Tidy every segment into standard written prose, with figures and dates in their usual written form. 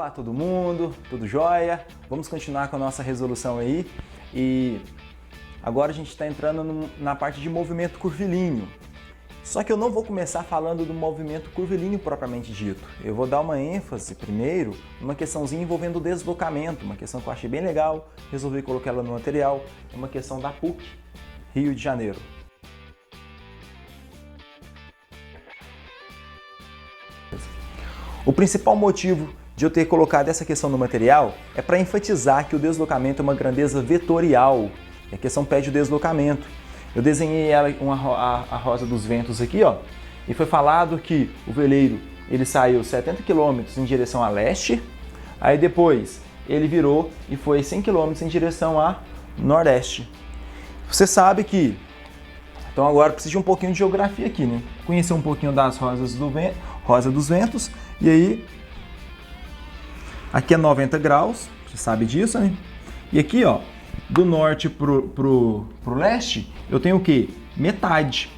Olá todo mundo, tudo jóia? Vamos continuar com a nossa resolução aí e agora a gente está entrando na parte de movimento curvilíneo. Só que eu não vou começar falando do movimento curvilíneo propriamente dito. Eu vou dar uma ênfase primeiro numa questãozinha envolvendo o deslocamento, uma questão que eu achei bem legal, resolvi colocar ela no material, é uma questão da PUC, Rio de Janeiro. O principal motivo de eu ter colocado essa questão no material é para enfatizar que o deslocamento é uma grandeza vetorial, e a questão pede o deslocamento. Eu desenhei a rosa dos ventos aqui, ó, e foi falado que o veleiro ele saiu 70 km em direção a leste, aí depois ele virou e foi 100 km em direção a nordeste. Você sabe que, então agora precisa de um pouquinho de geografia aqui, né? Conhecer um pouquinho das rosas rosa dos ventos, e aí aqui é 90 graus, você sabe disso, né? E aqui, ó, do norte pro leste, eu tenho o quê? Metade,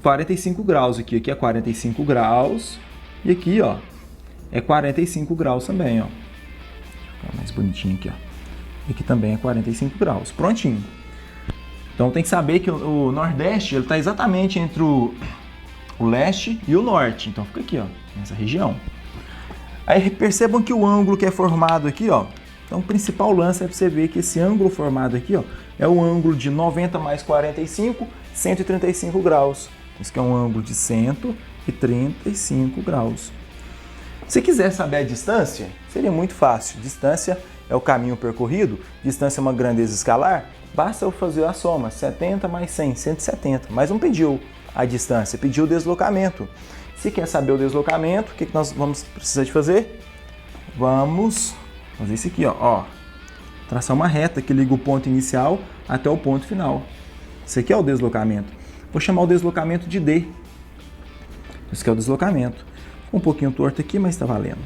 45 graus aqui. Aqui é 45 graus e aqui, ó, é 45 graus também, ó. Vou ficar mais bonitinho aqui, ó. E aqui também é 45 graus. Prontinho. Então tem que saber que o nordeste, ele tá exatamente entre o leste e o norte. Então fica aqui, ó, nessa região. Aí percebam que o ângulo que é formado aqui, ó, então o principal lance é para você ver que esse ângulo formado aqui, ó, é o ângulo de 90 mais 45, 135 graus. Isso aqui é um ângulo de 135 graus. Se quiser saber a distância, seria muito fácil. Distância é o caminho percorrido, distância é uma grandeza escalar, basta eu fazer a soma, 70 mais 100, 170, mas não pediu a distância, pediu o deslocamento. Se quer saber o deslocamento, o que nós vamos precisar de fazer? Vamos fazer isso aqui, ó. Traçar uma reta que liga o ponto inicial até o ponto final. Isso aqui é o deslocamento. Vou chamar o deslocamento de D. Isso aqui é o deslocamento. Um pouquinho torto aqui, mas está valendo.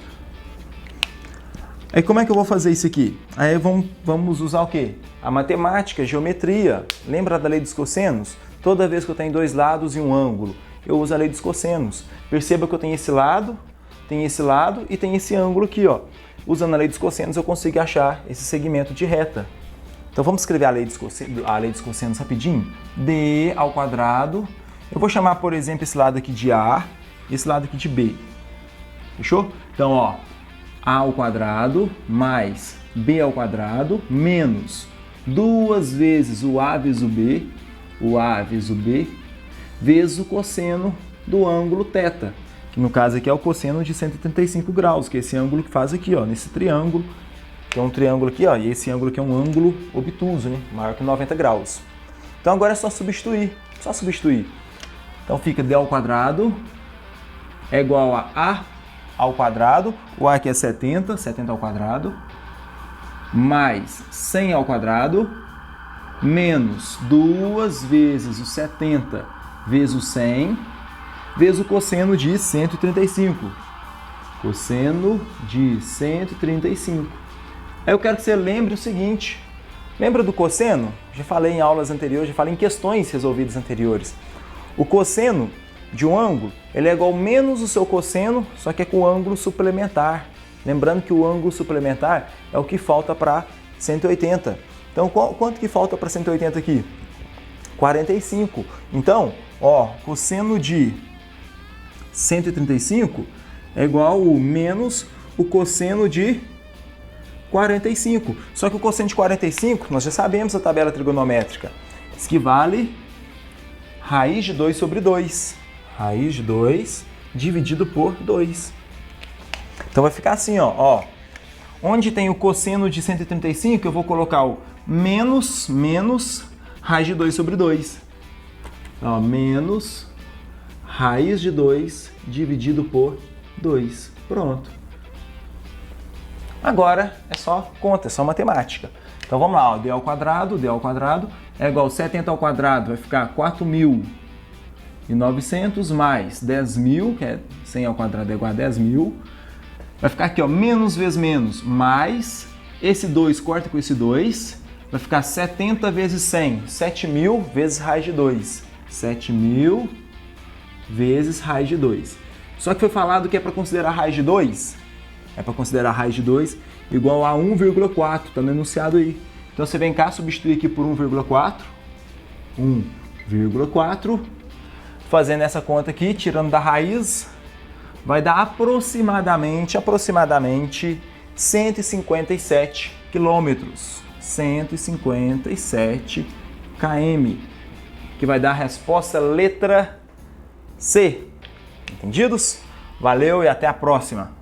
Aí como é que eu vou fazer isso aqui? Aí vamos usar o quê? A matemática, a geometria. Lembra da lei dos cossenos? Toda vez que eu tenho dois lados e um ângulo, eu uso a lei dos cossenos. Perceba que eu tenho esse lado e tenho esse ângulo aqui, ó. Usando a lei dos cossenos, eu consigo achar esse segmento de reta. Então vamos escrever a lei dos cossenos rapidinho. D ao quadrado. Eu vou chamar, por exemplo, esse lado aqui de A e esse lado aqui de B. Fechou? Então, ó, A ao quadrado mais B ao quadrado menos 2 vezes o A vezes o B, vezes o cosseno do ângulo θ, que no caso aqui é o cosseno de 135 graus, que é esse ângulo que faz aqui, ó, nesse triângulo. Tem um triângulo aqui, ó, e esse ângulo aqui é um ângulo obtuso, né, maior que 90 graus. Então agora é só substituir. Então fica D ao quadrado é igual a A ao quadrado, o A aqui é 70 ao quadrado, mais 100 ao quadrado, menos 2 vezes o 70 vezes o 100, vezes o cosseno de 135. Cosseno de 135. Aí eu quero que você lembre o seguinte. Lembra do cosseno? Já falei em aulas anteriores, já falei em questões resolvidas anteriores. O cosseno de um ângulo, ele é igual menos o seu cosseno, só que é com ângulo suplementar. Lembrando que o ângulo suplementar é o que falta para 180. Então, quanto que falta para 180 aqui? 45. Então, ó, cosseno de 135 é igual ao menos o cosseno de 45. Só que o cosseno de 45, nós já sabemos a tabela trigonométrica. Isso que vale raiz de 2 sobre 2. Raiz de 2 dividido por 2. Então vai ficar assim, ó. Onde tem o cosseno de 135, eu vou colocar o menos raiz de 2 sobre 2. Ó, menos raiz de 2 dividido por 2. Pronto. Agora é só conta, é só matemática. Então vamos lá, ó, D ao quadrado é igual a 70 ao quadrado, vai ficar 4.900 mais 10.000, que é 100 ao quadrado é igual a 10.000. Vai ficar aqui, ó, menos vezes menos, mais esse 2 corta com esse 2, vai ficar 70 vezes 100, 7.000 vezes raiz de 2. 7.000 vezes raiz de 2. Só que foi falado que é para considerar raiz de 2 é para considerar a raiz de 2, igual a 1,4, está no enunciado aí. Então você vem cá, substituir aqui por 1,4, 1,4, fazendo essa conta aqui, tirando da raiz, vai dar aproximadamente 157 quilômetros, 157 km, que vai dar a resposta letra C. Entendidos? Valeu e até a próxima!